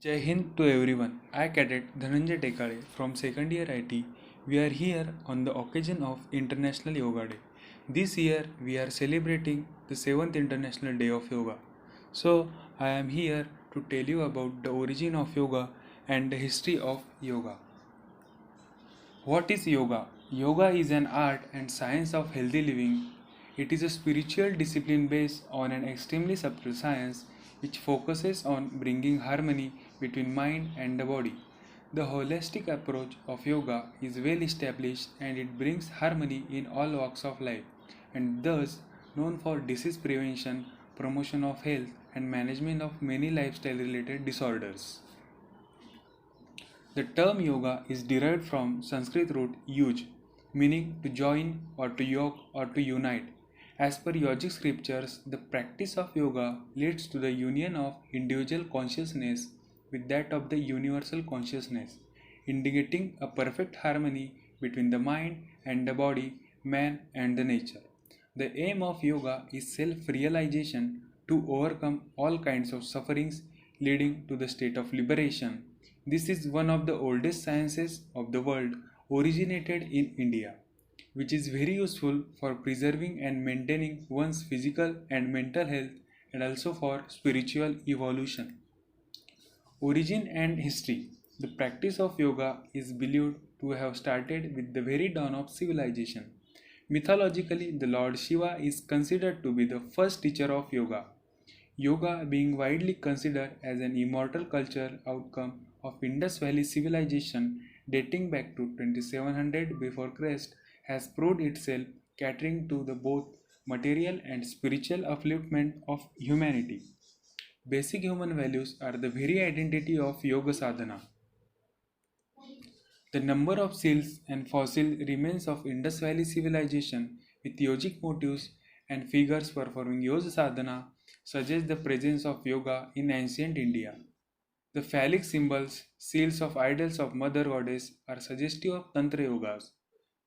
Jai Hind to everyone. I Cadet Dhananjay Tekale from second year IT. We are here on the occasion of International Yoga Day. This year we are celebrating the 7th International Day of Yoga. So I am here to tell you about the origin of yoga and the history of yoga. What is yoga? Yoga is an art and science of healthy living. It is a spiritual discipline based on an extremely subtle science which focuses on bringing harmony between mind and the body. The holistic approach of yoga is well established and it brings harmony in all walks of life and thus known for disease prevention, promotion of health, and management of many lifestyle related disorders. The term yoga is derived from Sanskrit root yuj, meaning to join or to yoke or to unite. As per yogic scriptures, the practice of yoga leads to the union of individual consciousness with that of the universal consciousness, indicating a perfect harmony between the mind and the body, man and the nature. The aim of yoga is self realization to overcome all kinds of sufferings, leading to the state of liberation. This is one of the oldest sciences of the world, originated in India, which is very useful for preserving and maintaining one's physical and mental health and also for spiritual evolution. Origin and history. The practice of yoga is believed to have started with the very dawn of civilization. Mythologically, the Lord Shiva is considered to be the first teacher of yoga. Yoga being widely considered as an immortal cultural outcome of Indus Valley civilization dating back to 2700 before Christ has proved itself catering to the both material and spiritual upliftment of humanity. Basic human values are the very identity of yoga sadhana. The number of seals and fossil remains of Indus Valley civilization with yogic motifs and figures performing yoga sadhana suggest the presence of yoga in ancient India. The phallic symbols, seals of idols of Mother Goddess are suggestive of Tantra yogas.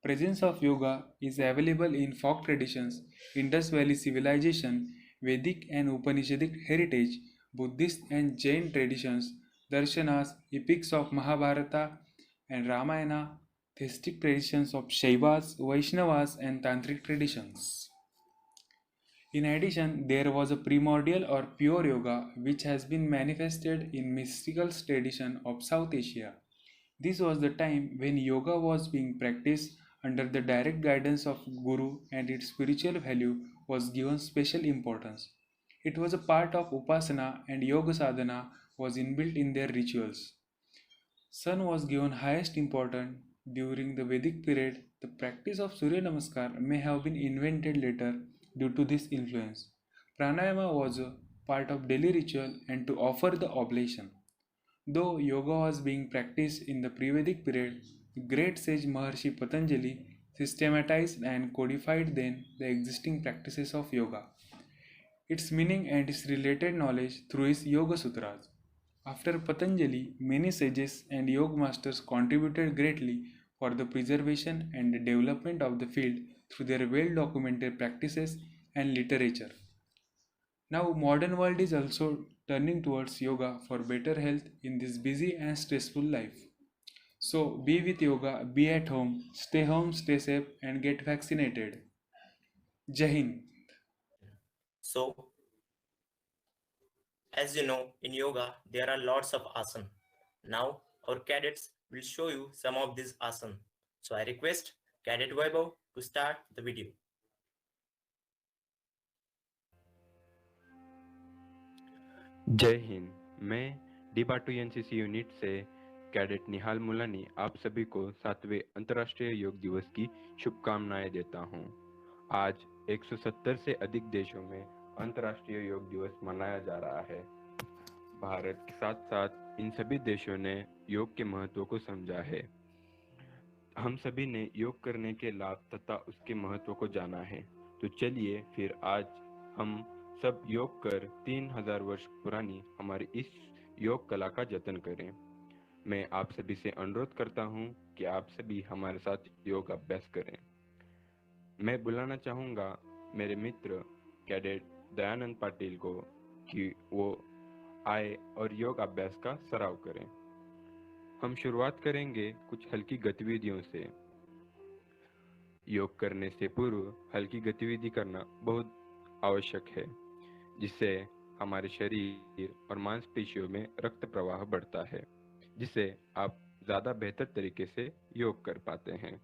Presence of yoga is available in folk traditions, Indus Valley civilization, Vedic and Upanishadic heritage, Buddhist and Jain traditions, darshanas, epics of Mahabharata and Ramayana, theistic traditions of Shaivas, Vaishnavas, and Tantric traditions. In addition, there was a primordial or pure yoga which has been manifested in mystical tradition of South Asia. This was the time when yoga was being practiced under the direct guidance of Guru and its spiritual value was given special importance. It was a part of upasana and yoga sadhana was inbuilt in their rituals. Sun was given highest importance during the Vedic period. The practice of Surya Namaskar may have been invented later due to this influence. Pranayama was a part of daily ritual and to offer the oblation. Though yoga was being practiced in the pre-Vedic period, the great sage Maharshi Patanjali systematized and codified then the existing practices of yoga, its meaning and its related knowledge through his Yoga Sutras. After Patanjali, many sages and yoga masters contributed greatly for the preservation and development of the field through their well-documented practices and literature. Now modern world is also turning towards yoga for better health in this busy and stressful life. So be with yoga, be at home, stay safe and get vaccinated. Jai Hind. So, as you know, in yoga, there are lots of asana. Now, our cadets will show you some of these asana. So, I request Cadet Vaibhav to start the video. जय हिंद। मैं D NCC unit से cadet निहाल मुलानी आप सभी को 7वें अंतर्राष्ट्रीय योग दिवस की शुभकामनाएं देता हूं। आज 170 से अधिक देशों में अंतर्राष्ट्रीय योग दिवस मनाया जा रहा है। भारत के साथ साथ इन सभी देशों ने योग के महत्व को समझा है। हम सभी ने योग करने के लाभ तथा उसके महत्व को जाना है। तो चलिए फिर आज हम सब योग कर 3000 वर्ष पुरानी हमारी इस योग कला का जतन करें। मैं आप सभी से अनुरोध करता हूं कि आप सभी हमारे साथ योग अभ्यास करें। मैं बुलाना चाहूँगा मेरे मित्र कैडेट दयानंद पाटिल को कि वो आए और योग अभ्यास का सराव करें। हम शुरुआत करेंगे कुछ हल्की गतिविधियों से। योग करने से पूर्व हल्की गतिविधि करना बहुत आवश्यक है, जिससे हमारे शरीर और मांसपेशियों में रक्त प्रवाह बढ़ता है, जिससे आप ज़्यादा बेहतर तरीके से योग कर पाते हैं।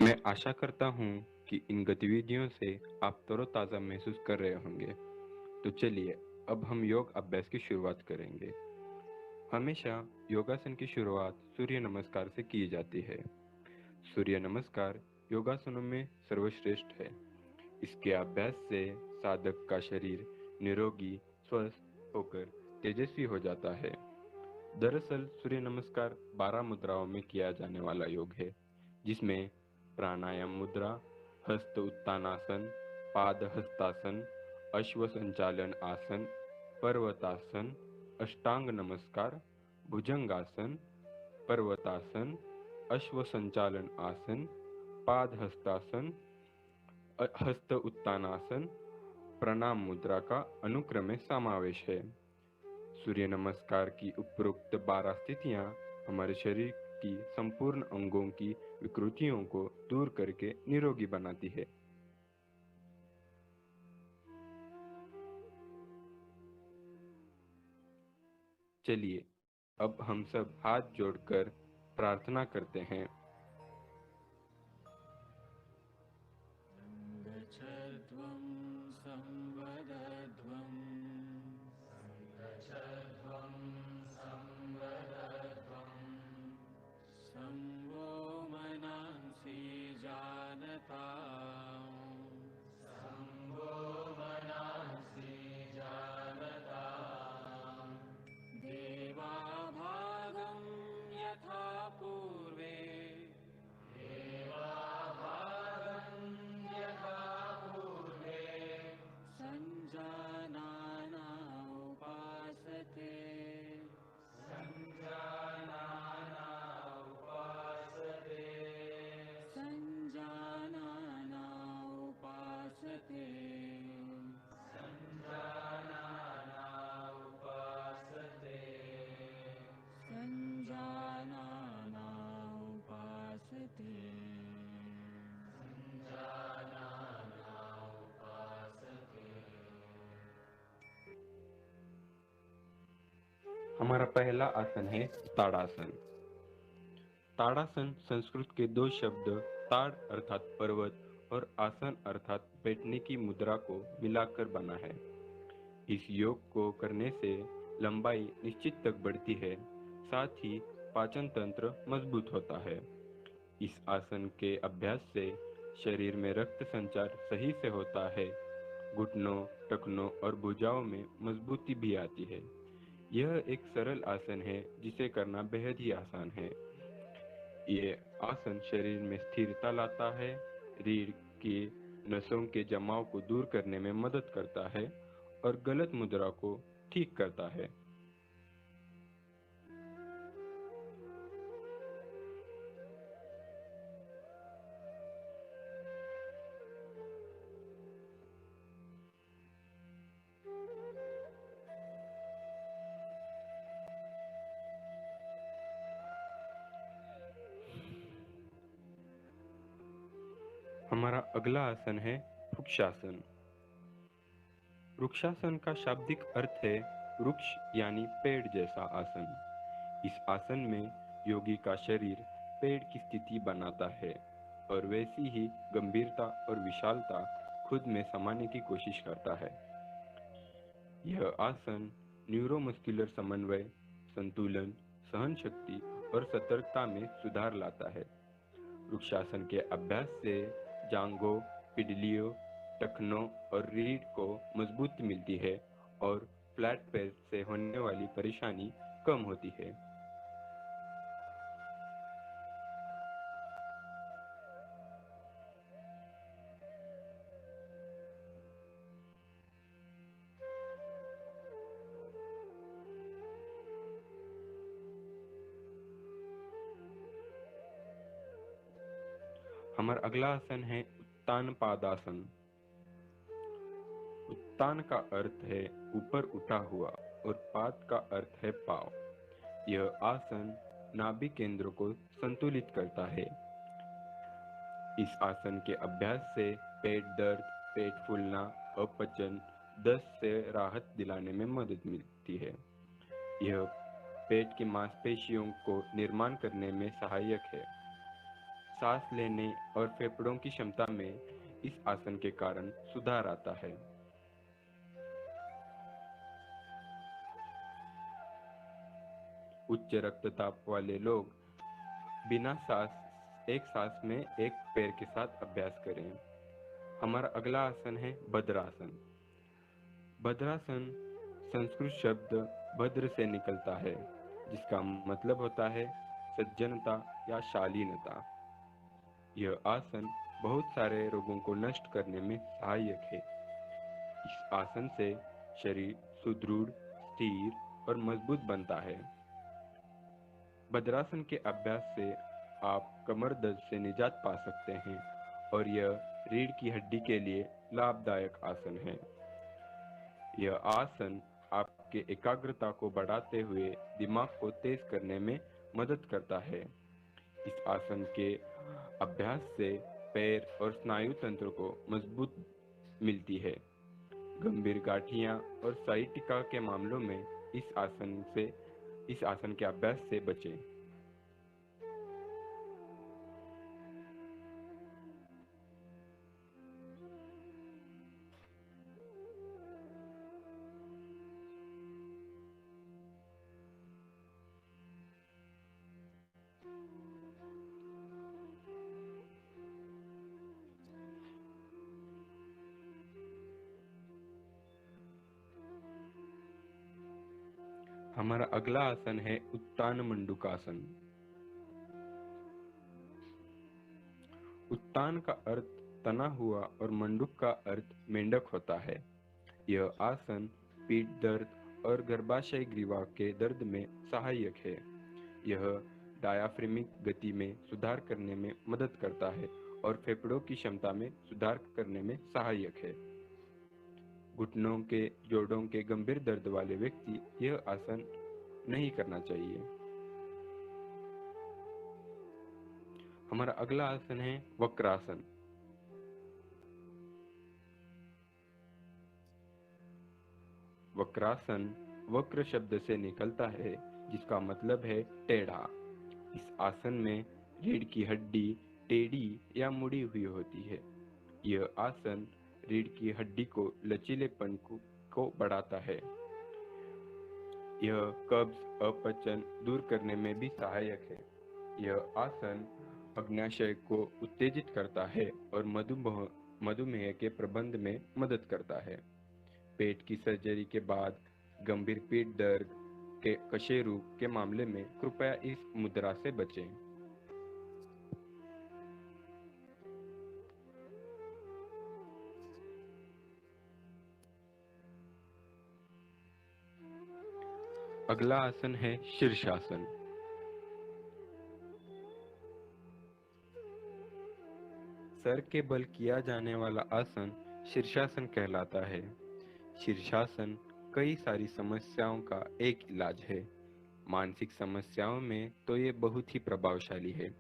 मैं आशा करता हूँ कि इन गतिविधियों से आप तरोताज़ा महसूस कर रहे होंगे। तो चलिए अब हम योग अभ्यास की शुरुआत करेंगे। हमेशा योगासन की शुरुआत सूर्य नमस्कार से की जाती है। सूर्य नमस्कार योगासनों में सर्वश्रेष्ठ है। इसके अभ्यास से साधक का शरीर निरोगी, स्वस्थ होकर तेजस्वी हो जाता है। दरअसल सूर्य नमस्कार 12 मुद्राओं में किया जाने वाला योग है, जिसमें प्राणायाम मुद्रा, हस्त उत्तानासन, पाद हस्तासन, अश्व संचालन आसन, पर्वतासन, अष्टांग नमस्कार, भुजंगासन, पर्वतासन, अश्व संचालन आसन, पाद हस्तासन, हस्त उत्तानासन, प्रणाम मुद्रा का अनुक्रमे समावेश है। सूर्य नमस्कार की उपरोक्त 12 स्थितियां हमारे शरीर की संपूर्ण अंगों की विकृतियों को दूर करके निरोगी बनाती है। चलिए अब हम सब हाथ जोड़कर प्रार्थना करते हैं। गच्छध्वं संवदध्वं संवो मनांसि जानता देवाभागं यथा पूर्वे सञ्जानाना उपासते सञ्जानाना उपासते सञ्जानाना उपासते हमारा पहला आसन है ताड़ासन। ताड़ासन संस्कृत के दो शब्द ताड़ अर्थात पर्वत और आसन अर्थात बैठने की मुद्रा को मिलाकर बना है। इस योग को करने से लंबाई निश्चित तक बढ़ती है, साथ ही पाचन तंत्र मजबूत होता है। इस आसन के अभ्यास से शरीर में रक्त संचार सही से होता है, घुटनों, टखनों और भुजाओं में मजबूती भी आती है। यह एक सरल आसन है जिसे करना बेहद ही आसान है। ये आसन शरीर में स्थिरता लाता है, रीढ़ की नसों के जमाव को दूर करने में मदद करता है और गलत मुद्रा को ठीक करता है। हमारा अगला आसन है वृक्षासन। वृक्षासन का शाब्दिक अर्थ है वृक्ष यानी पेड़ जैसा आसन। इस आसन में योगी का शरीर पेड़ की स्थिति बनाता है और वैसी ही गंभीरता और विशालता खुद में समाने की कोशिश करता है। यह आसन न्यूरोमस्कुलर समन्वय, संतुलन, सहन शक्ति और सतर्कता में सुधार लाता है। वृक्षासन के अभ्यास से जांघों, पिडलियों, टखनों और रीढ़ को मजबूती मिलती है और फ्लैट पैर से होने वाली परेशानी कम होती है। हमारा अगला आसन है उत्तान पादासन। उत्तान का अर्थ है ऊपर उठा हुआ और पाद का अर्थ है पाँव। यह आसन नाभि केंद्र को संतुलित करता है। इस आसन के अभ्यास से पेट दर्द, पेट फूलना, अपचन, दस्त से राहत दिलाने में मदद मिलती है। यह पेट की मांसपेशियों को निर्माण करने में सहायक है। सांस लेने और फेफड़ों की क्षमता में इस आसन के कारण सुधार आता है। उच्च रक्तचाप वाले लोग बिना एक सांस में एक पैर के साथ अभ्यास करें। हमारा अगला आसन है भद्रासन। भद्रासन संस्कृत शब्द भद्र से निकलता है, जिसका मतलब होता है सज्जनता या शालीनता। यह आसन बहुत सारे रोगों को नष्ट करने में सहायक है। इस आसन से शरीर सुदृढ़, स्थिर और मजबूत बनता है। भद्रासन के अभ्यास से आप कमर दर्द से निजात पा सकते हैं और यह रीढ़ की हड्डी के लिए लाभदायक आसन है। यह आसन आपके एकाग्रता को बढ़ाते हुए दिमाग को तेज करने में मदद करता है। इस आसन के अभ्यास से पैर और स्नायु तंत्र को मजबूत मिलती है। गंभीर गांठियां और साइटिका के मामलों में इस आसन के अभ्यास से बचें। हमारा अगला आसन है उत्तान मंडूकासन। उत्तान का अर्थ तना हुआ और मंडूक का अर्थ मेंढक होता है। यह आसन पीठ दर्द और गर्भाशय ग्रीवा के दर्द में सहायक है। यह डायाफ्रेमिक गति में सुधार करने में मदद करता है और फेफड़ों की क्षमता में सुधार करने में सहायक है। घुटनों के जोड़ों के गंभीर दर्द वाले व्यक्ति यह आसन नहीं करना चाहिए। हमारा अगला आसन है वक्रासन। वक्रासन वक्र शब्द से निकलता है, जिसका मतलब है टेढ़ा। इस आसन में रीढ़ की हड्डी टेढ़ी या मुड़ी हुई होती है। यह आसन रीढ़ की हड्डी को लचीलेपन को बढ़ाता है। यह कब्ज, अपचन दूर करने में भी सहायक है। यह आसन अग्न्याशय को उत्तेजित करता है और मधुमेह के प्रबंध में मदद करता है। पेट की सर्जरी के बाद गंभीर पेट दर्द के कशेरू के मामले में कृपया इस मुद्रा से बचें। अगला आसन है शीर्षासन। सर के बल किया जाने वाला आसन शीर्षासन कहलाता है। शीर्षासन कई सारी समस्याओं का एक इलाज है। मानसिक समस्याओं में तो ये बहुत ही प्रभावशाली है।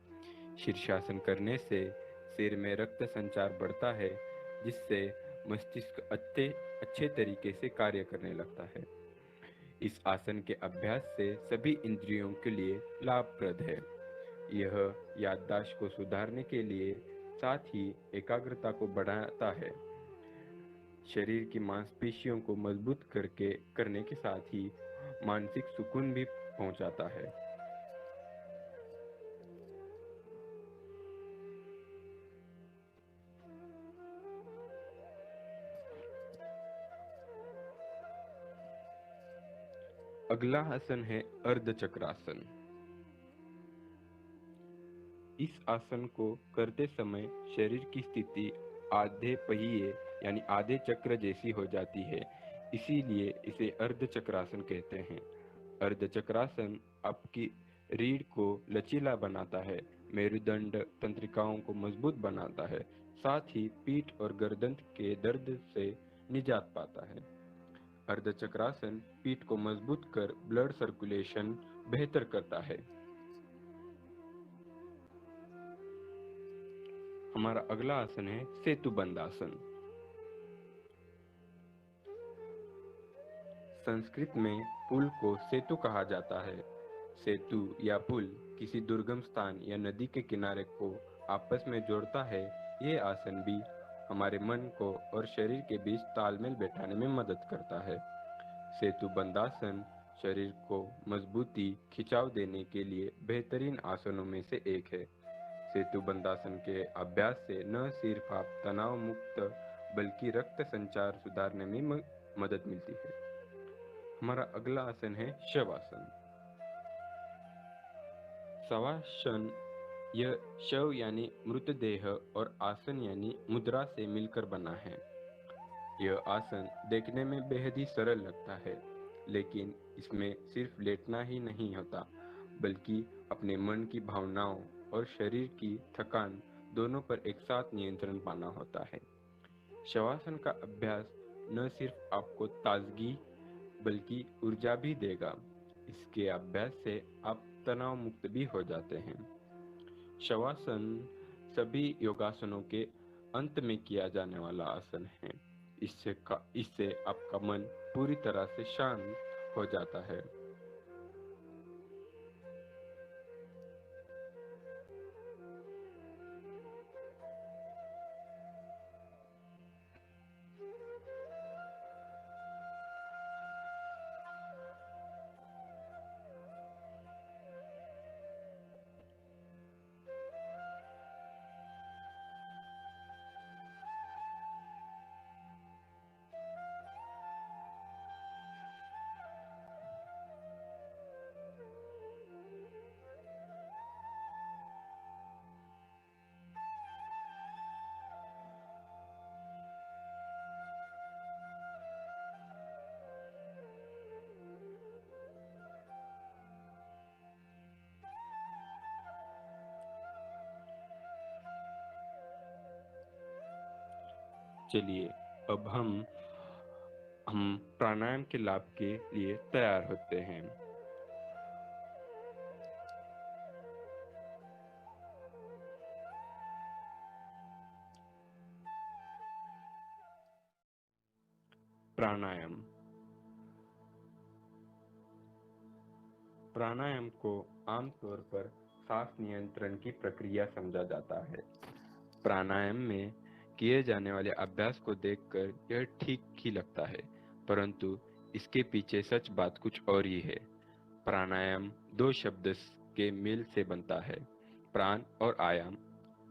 शीर्षासन करने से सिर में रक्त संचार बढ़ता है, जिससे मस्तिष्क अच्छे तरीके से कार्य करने लगता है। इस आसन के अभ्यास से सभी इंद्रियों के लिए लाभप्रद है। यह याददाश्त को सुधारने के लिए साथ ही एकाग्रता को बढ़ाता है। शरीर की मांसपेशियों को मजबूत करने के साथ ही मानसिक सुकून भी पहुंचाता है। अगला आसन है अर्धचक्रासन। इस आसन को करते समय शरीर की स्थिति आधे पहिए यानी आधे चक्र जैसी हो जाती है, इसीलिए इसे अर्धचक्रासन कहते हैं। अर्धचक्रासन आपकी रीढ़ को लचीला बनाता है, मेरुदंड तंत्रिकाओं को मजबूत बनाता है, साथ ही पीठ और गर्दन के दर्द से निजात पाता है। अर्धचक्रासन पीठ को मजबूत कर ब्लड सर्कुलेशन बेहतर करता है। हमारा अगला आसन है सेतुबंध आसन। संस्कृत में पुल को सेतु कहा जाता है। सेतु या पुल किसी दुर्गम स्थान या नदी के किनारे को आपस में जोड़ता है। ये आसन भी हमारे मन को और शरीर के बीच तालमेल बैठाने में मदद करता है। सेतुबंध आसन शरीर को मजबूती, खिंचाव देने के लिए बेहतरीन आसनों में से एक है। सेतुबंधासन के अभ्यास से न सिर्फ आप तनाव मुक्त बल्कि रक्त संचार सुधारने में मदद मिलती है। हमारा अगला आसन है शवासन। शवासन यह शव यानी मृतदेह और आसन यानी मुद्रा से मिलकर बना है। यह आसन देखने में बेहद ही सरल लगता है, लेकिन इसमें सिर्फ लेटना ही नहीं होता, बल्कि अपने मन की भावनाओं और शरीर की थकान दोनों पर एक साथ नियंत्रण पाना होता है। शवासन का अभ्यास न सिर्फ आपको ताजगी बल्कि ऊर्जा भी देगा। इसके अभ्यास से आप तनाव मुक्त भी हो जाते हैं। शवासन सभी योगासनों के अंत में किया जाने वाला आसन है। इससे आपका मन पूरी तरह से शांत हो जाता है। चलिए अब हम प्राणायाम के लाभ के लिए तैयार होते हैं। प्राणायाम प्राणायाम को आमतौर पर सांस नियंत्रण की प्रक्रिया समझा जाता है। प्राणायाम में किए जाने वाले अभ्यास को देखकर यह ठीक ही लगता है, परंतु इसके पीछे सच बात कुछ और ही है। प्राणायाम दो शब्द के मेल से बनता है, प्राण और आयाम।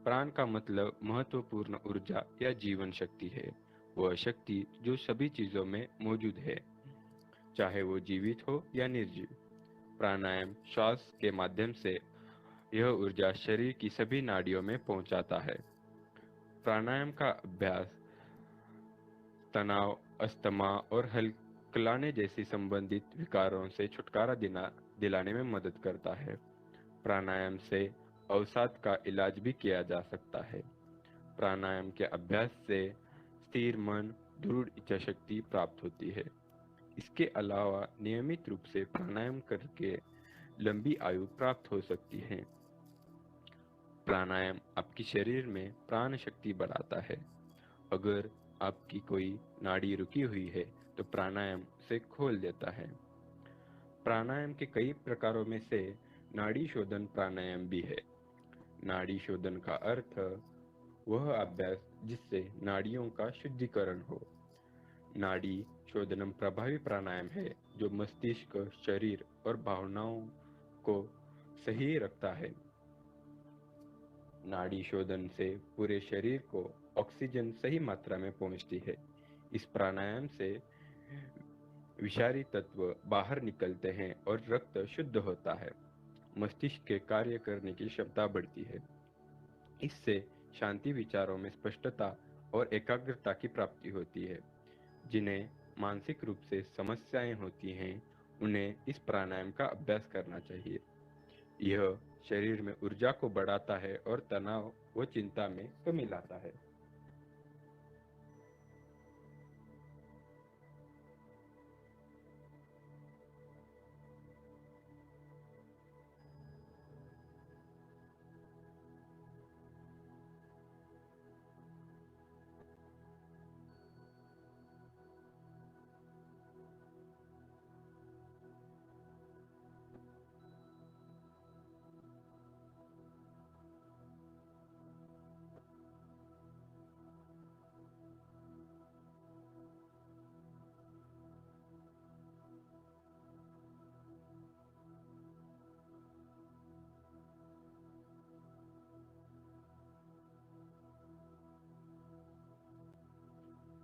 प्राण का मतलब महत्वपूर्ण ऊर्जा या जीवन शक्ति है, वह शक्ति जो सभी चीजों में मौजूद है, चाहे वो जीवित हो या निर्जीव। प्राणायाम श्वास के माध्यम से यह ऊर्जा शरीर की सभी नाड़ियों में पहुंचाता है। प्राणायाम का अभ्यास तनाव, अस्थमा और हकलाने जैसी संबंधित विकारों से छुटकारा दिलाने में मदद करता है। प्राणायाम से अवसाद का इलाज भी किया जा सकता है। प्राणायाम के अभ्यास से स्थिर मन, दृढ़ इच्छा शक्ति प्राप्त होती है। इसके अलावा नियमित रूप से प्राणायाम करके लंबी आयु प्राप्त हो सकती है। प्राणायाम आपकी शरीर में प्राण शक्ति बढ़ाता है। अगर आपकी कोई नाड़ी रुकी हुई है तो प्राणायाम उसे खोल देता है। प्राणायाम के कई प्रकारों में से नाड़ी शोधन प्राणायाम भी है। नाड़ी शोधन का अर्थ वह अभ्यास जिससे नाड़ियों का शुद्धिकरण हो। नाड़ी शोधनम प्रभावी प्राणायाम है जो मस्तिष्क, शरीर और भावनाओं को सही रखता है। नाड़ी शोधन से पूरे शरीर को ऑक्सीजन सही मात्रा में पहुंचती है। इस प्राणायाम से विषारी तत्व बाहर निकलते हैं और रक्त शुद्ध होता है। मस्तिष्क के कार्य करने की क्षमता बढ़ती है। इससे शांति, विचारों में स्पष्टता और एकाग्रता की प्राप्ति होती है। जिन्हें मानसिक रूप से समस्याएं होती हैं, उन्हें इस प्राणायाम का अभ्यास करना चाहिए। यह शरीर में ऊर्जा को बढ़ाता है और तनाव व चिंता में कमी लाता है।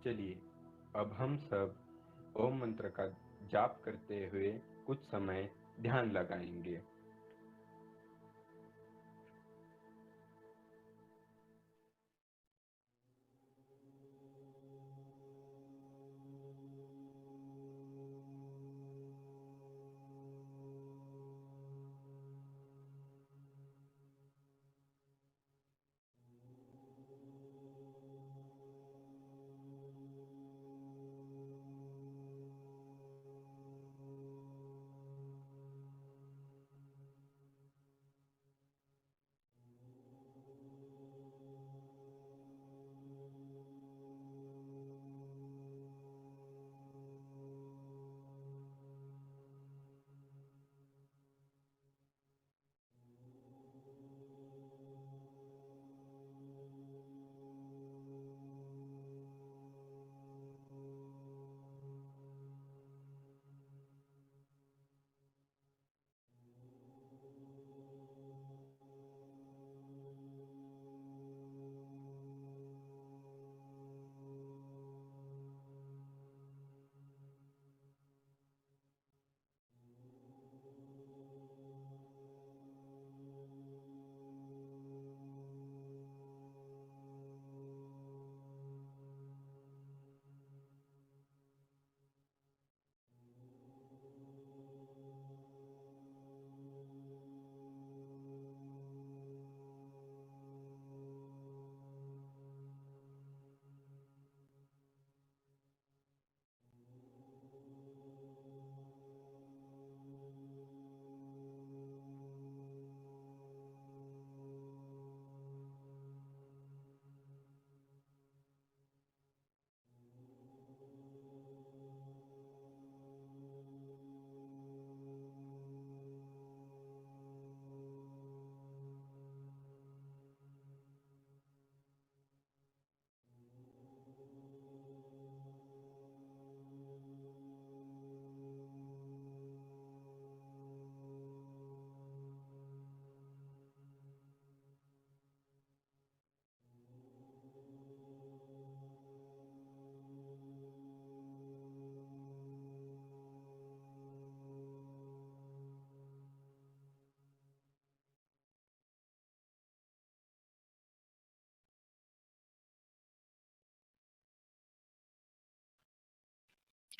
चलिए अब हम सब ओम मंत्र का जाप करते हुए कुछ समय ध्यान लगाएंगे।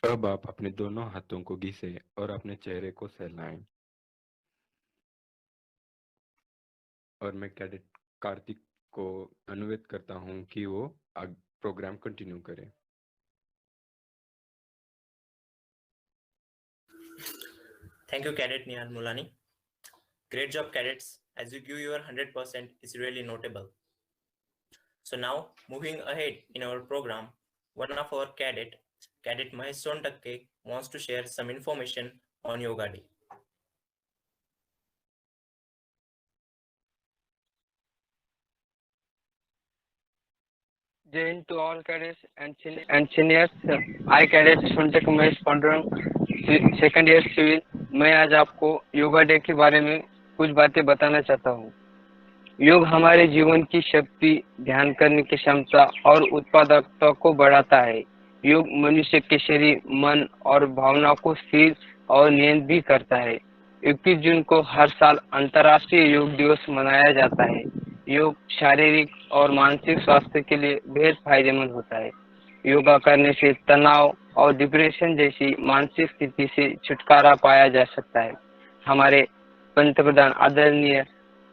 अब आप अपने दोनों हाथों को घिसें और अपने चेहरे को सहलाएं। और मैं कैडेट कार्तिक को अनुरोध करता हूं कि वो प्रोग्राम कंटिन्यू करे। Thank you, Cadet Nihal Mulani. Great job, cadets. As you give your 100% is really notable. So now, moving ahead in our program, one of our Cadet Mahesh Sontakke, wants to share some information on Yoga Day. Jai Hind to all cadets and seniors. I cadet Suntek Umesh Pandurang, second year civil. मैं आज आपको yoga day के बारे में कुछ बातें बताना चाहता हूँ। योग हमारे जीवन की शक्ति, ध्यान करने की क्षमता और उत्पादकता को बढ़ाता है। योग मनुष्य के शरीर, मन और भावना को स्थिर और नियंत्रित भी करता है। 21 जून को हर साल अंतर्राष्ट्रीय योग दिवस मनाया जाता है। योग शारीरिक और मानसिक स्वास्थ्य के लिए बेहद फायदेमंद होता है। योगा करने से तनाव और डिप्रेशन जैसी मानसिक स्थिति से छुटकारा पाया जा सकता है। हमारे पंतप्रधान आदरणीय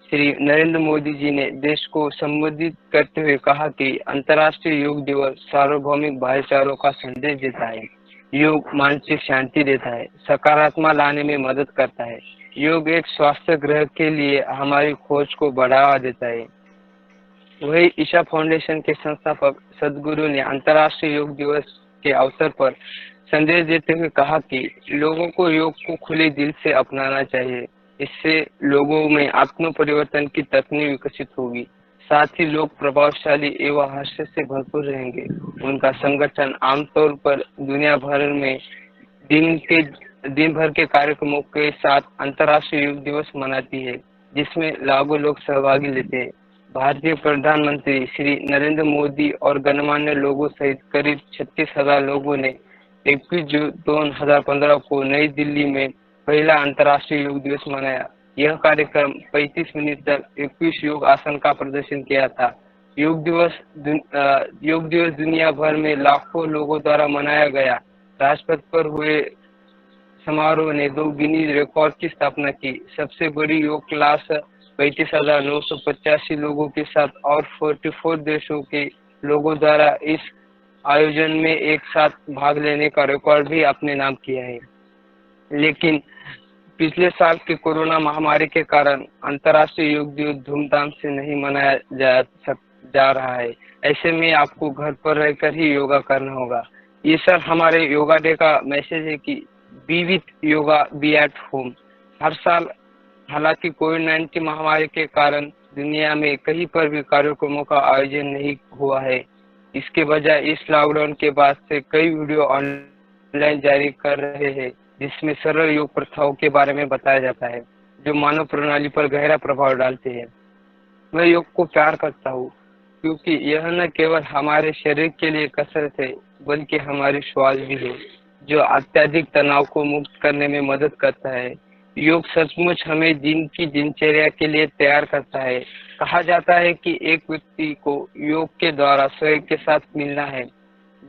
श्री नरेंद्र मोदी जी ने देश को संबोधित करते हुए कहा कि अंतर्राष्ट्रीय योग दिवस सार्वभौमिक भाईचारों का संदेश देता है। योग मानसिक शांति देता है, सकारात्मक लाने में मदद करता है। योग एक स्वास्थ्य ग्रह के लिए हमारी खोज को बढ़ावा देता है। वही ईशा फाउंडेशन के संस्थापक सदगुरु ने अंतर्राष्ट्रीय योग दिवस के अवसर पर संदेश देते हुए कहा कि लोगों को योग को खुले दिल से अपनाना चाहिए। इससे लोगों में आत्म परिवर्तन की तकनीक विकसित होगी। साथ ही लोग प्रभावशाली एवं हर्ष से भरपूर रहेंगे। उनका संगठन आमतौर पर दुनिया भर में दिन भर के कार्यक्रमों के साथ अंतर्राष्ट्रीय योग दिवस मनाती है, जिसमें लाखों लोग सहभागी लेते हैं। भारतीय प्रधानमंत्री श्री नरेंद्र मोदी और गणमान्य लोगों सहित करीब 36,000 लोगों ने 21 जून 2015 को नई दिल्ली में पहला अंतर्राष्ट्रीय योग दिवस मनाया। यह कार्यक्रम 35 मिनट तक 21 योग आसन का प्रदर्शन किया था। योग दिवस दुनिया भर में लाखों लोगों द्वारा मनाया गया। राजपथ पर हुए समारोह ने 2 गिनीज रिकॉर्ड की स्थापना की। सबसे बड़ी योग क्लास 35,985 लोगों के साथ और 44 देशों के लोगों द्वारा इस आयोजन में एक साथ भाग लेने का रिकॉर्ड भी अपने नाम किया है। लेकिन पिछले साल की कोरोना महामारी के कारण अंतर्राष्ट्रीय योग दिवस धूमधाम से नहीं मनाया जा रहा है। ऐसे में आपको घर पर रहकर ही योगा करना होगा। ये सर हमारे योगा डे का मैसेज है कि be with yoga, be at home. हर साल हालांकि कोविड-19 महामारी के कारण दुनिया में कहीं पर भी कार्यक्रमों का आयोजन नहीं हुआ है। इसके बजाय इस लॉकडाउन के बाद से कई वीडियो ऑनलाइन जारी कर रहे हैं, जिसमें सरल योग प्रथाओं के बारे में बताया जाता है, जो मानव प्रणाली पर गहरा प्रभाव डालते हैं। मैं योग को प्यार करता हूँ, क्योंकि यह न केवल हमारे शरीर के लिए कसरत है, बल्कि हमारी श्वास भी है, जो अत्यधिक तनाव को मुक्त करने में मदद करता है। योग सचमुच हमें दिन की दिनचर्या के लिए तैयार करता है। कहा जाता है कि एक व्यक्ति को योग के द्वारा स्वयं के साथ मिलना है।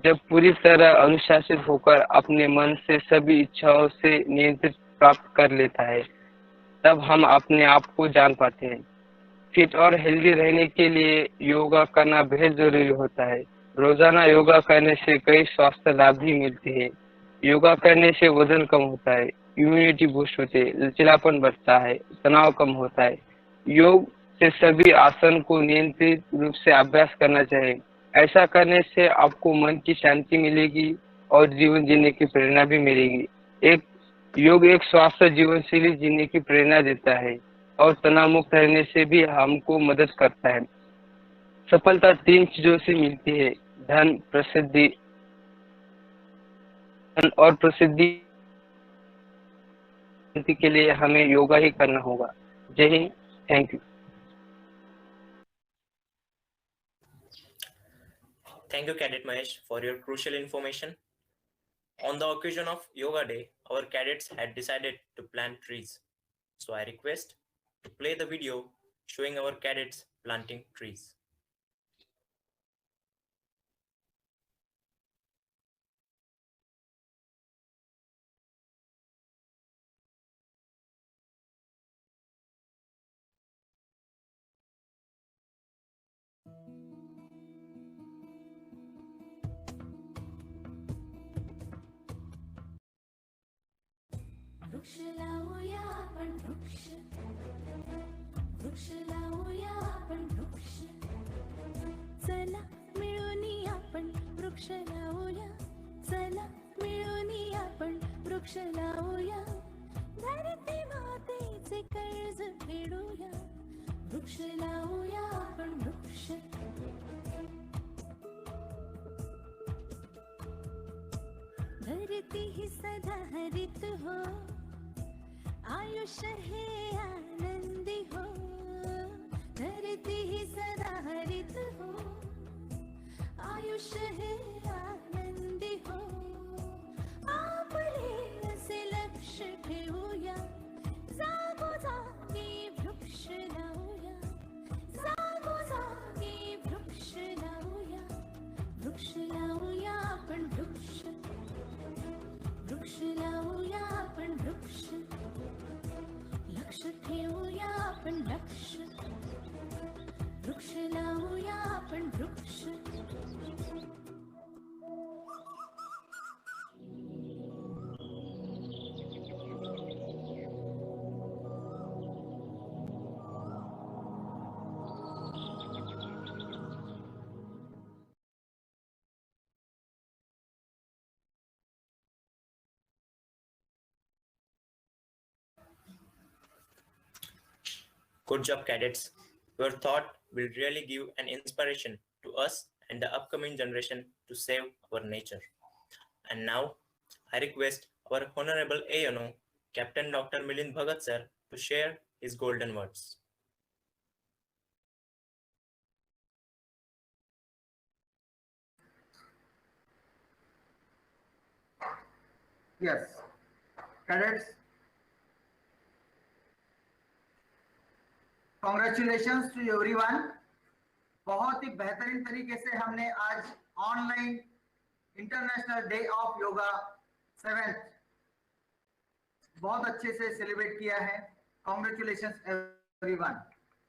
जब पूरी तरह अनुशासित होकर अपने मन से सभी इच्छाओं से नियंत्रित प्राप्त कर लेता है, तब हम अपने आप को जान पाते हैं। फिट और हेल्दी रहने के लिए योगा करना बेहद जरूरी होता है। रोजाना योगा करने से कई स्वास्थ्य लाभ भी मिलते हैं। योगा करने से वजन कम होता है, इम्यूनिटी बूस्ट होते है, लचीलापन बढ़ता है, तनाव कम होता है। योग से सभी आसन को नियंत्रित रूप से अभ्यास करना चाहिए। ऐसा करने से आपको मन की शांति मिलेगी और जीवन जीने की प्रेरणा भी मिलेगी। योग एक स्वस्थ जीवन शैली जीने की प्रेरणा देता है और तनाव मुक्त रहने से भी हमको मदद करता है। सफलता 3 चीजों से मिलती है: धन, और प्रसिद्धि के लिए हमें योगा ही करना होगा। जय Hind, thank you. Thank you, Cadet Mahesh, for your crucial information. On the occasion of Yoga Day, our cadets had decided to plant trees. So I request to play the video showing our cadets planting trees. वृक्ष लावूया आपण वृक्ष, वृक्ष लावूया आपण वृक्ष. चला मिळून आपण वृक्ष लावूया, चला मिळून आपण वृक्ष लावूया. धरती मातेचे कर्ज फेडूया, वृक्ष लावूया आपण वृक्ष. धरती ही सदा हरित हो, आयुष्य हे आनंदी हो. धरती ही सदा हरित हो, आयुष्य हे आनंदी हो. आपले असे लक्ष ठेवूया, जागोजागी वृक्ष लावूया, जागोजागी वृक्ष लावूया. वृक्ष लावूया आपण वृक्ष, वृक्ष लावूया आपण वृक्ष. लक्ष ठेवूया आपण लक्ष, वृक्ष लावूया आपण वृक्ष. Good job, cadets. Your thought will really give an inspiration to us and the upcoming generation to save our nature. And now, I request our Honorable ANO, Captain Dr. Milind Bhagat sir, to share his golden words. Yes, cadets, congratulations to everyone. बहुत ही बेहतरीन तरीके से हमने आज online international day of yoga 7th बहुत अच्छे से celebrate किया है. Congratulations everyone.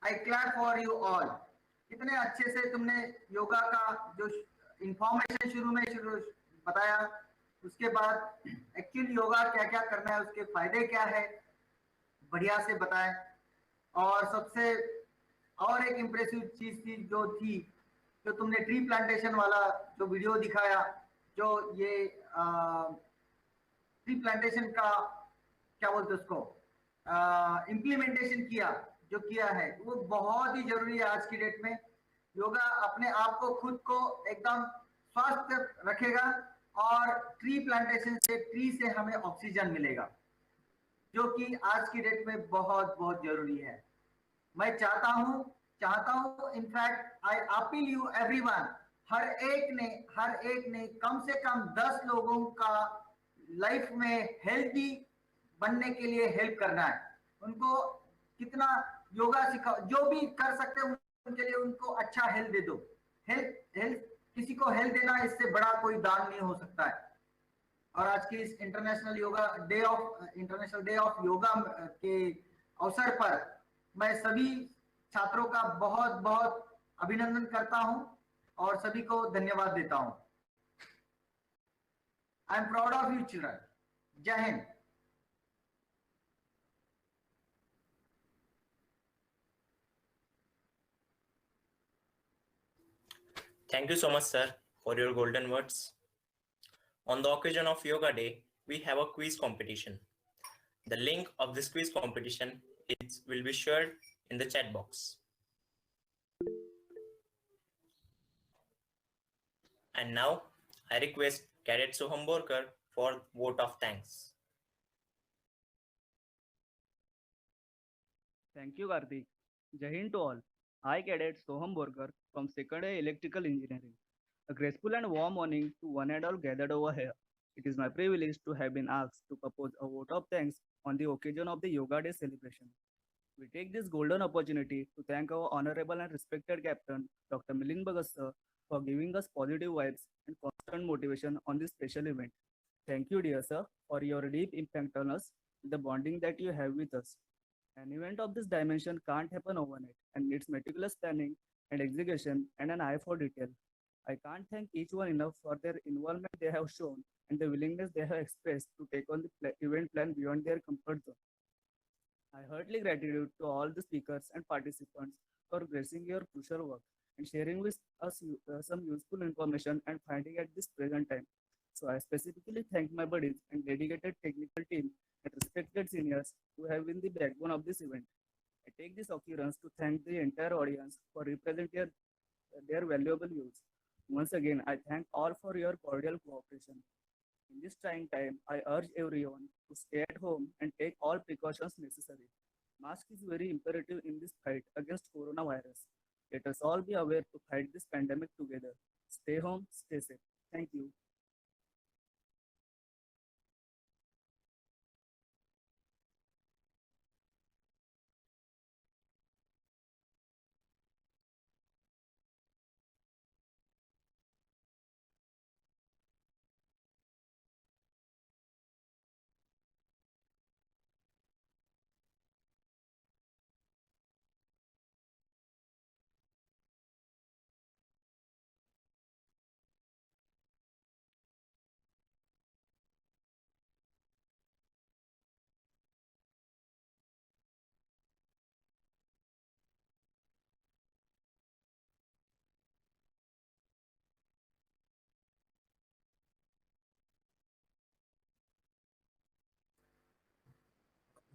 I clap for you all. कितने अच्छे से तुमने योगा का जो इंफॉर्मेशन शुरू बताया, उसके बाद एक्चुअली योगा क्या क्या करना है, उसके फायदे क्या है, बढ़िया से बताएं. और सबसे और एक इम्प्रेसिव चीज थी जो तुमने ट्री प्लांटेशन वाला जो वीडियो दिखाया, जो ये ट्री प्लांटेशन का क्या बोलते उसको इम्प्लीमेंटेशन किया है, वो बहुत ही जरूरी है आज की डेट में. योगा अपने आप को खुद को एकदम स्वस्थ रखेगा और ट्री प्लांटेशन से, ट्री से हमें ऑक्सीजन मिलेगा, जो कि आज की डेट में बहुत बहुत जरूरी है. मैं चाहता हूं in fact I appeal you everyone, हर एक ने कम से कम 10 लोगों का लाइफ में हेल्दी बनने के लिए हेल्प करना है. उनको कितना योगा सिखाओ, जो भी कर सकते हैं उनके लिए उनको अच्छा हेल्थ दे दो. हेल्थ किसी को हेल्थ देना, इससे बड़ा कोई दान नहीं हो सकता है. और आज की इस इंटरनेशनल डे ऑफ योगा के अवसर पर मैं सभी छात्रों का बहुत बहुत अभिनंदन करता हूं और सभी को धन्यवाद देता हूं. I am proud of you children. जय Hind. Thank you so much, sir, for your golden words. On the occasion of Yoga Day, we have a quiz competition. The link of this quiz competition will be shared in the chat box. And now, I request Cadet Soham Borkar for vote of thanks. Thank you, Karthik. Jai Hind to all. I, Cadet Soham Borkar from Second Year Electrical Engineering. A graceful and warm morning to one and all gathered over here. It is my privilege to have been asked to propose a vote of thanks on the occasion of the Yoga Day celebration. We take this golden opportunity to thank our honorable and respected captain, Dr. Milind Bhagat sir, for giving us positive vibes and constant motivation on this special event. Thank you, dear sir, for your deep impact on us, the bonding that you have with us. An event of this dimension can't happen overnight and needs meticulous planning and execution and an eye for detail. I can't thank each one enough for their involvement they have shown and the willingness they have expressed to take on the event plan beyond their comfort zone. I heartily gratitude to all the speakers and participants for gracing your crucial work and sharing with us some useful information and finding at this present time. So I specifically thank my buddies and dedicated technical team and respected seniors who have been the backbone of this event. I take this occurrence to thank the entire audience for representing their valuable views. Once again, I thank all for your cordial cooperation. In this trying time, I urge everyone to stay at home and take all precautions necessary. Mask is very imperative in this fight against coronavirus. Let us all be aware to fight this pandemic together. Stay home, stay safe. Thank you.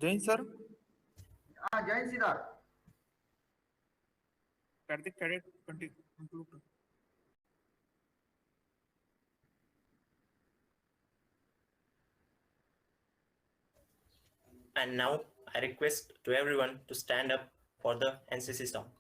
Jain sir, हाँ जय Siddharth. Kartik cadet conclude. And now I request to everyone to stand up for the NCC song.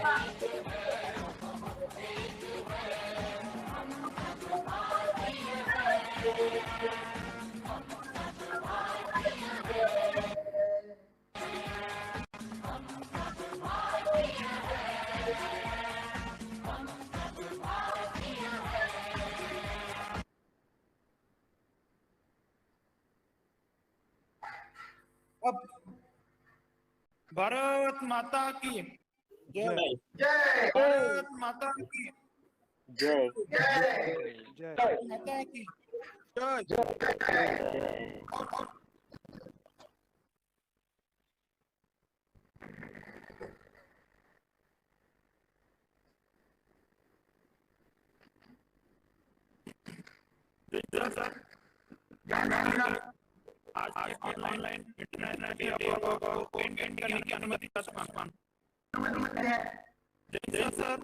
अब भारत माता की जय। जय भारत माता की जय जय माता की जय। आज ऑनलाइन इंटरनेट के अभाव को एंड करने की अनुमति का सम्मान। जय सर।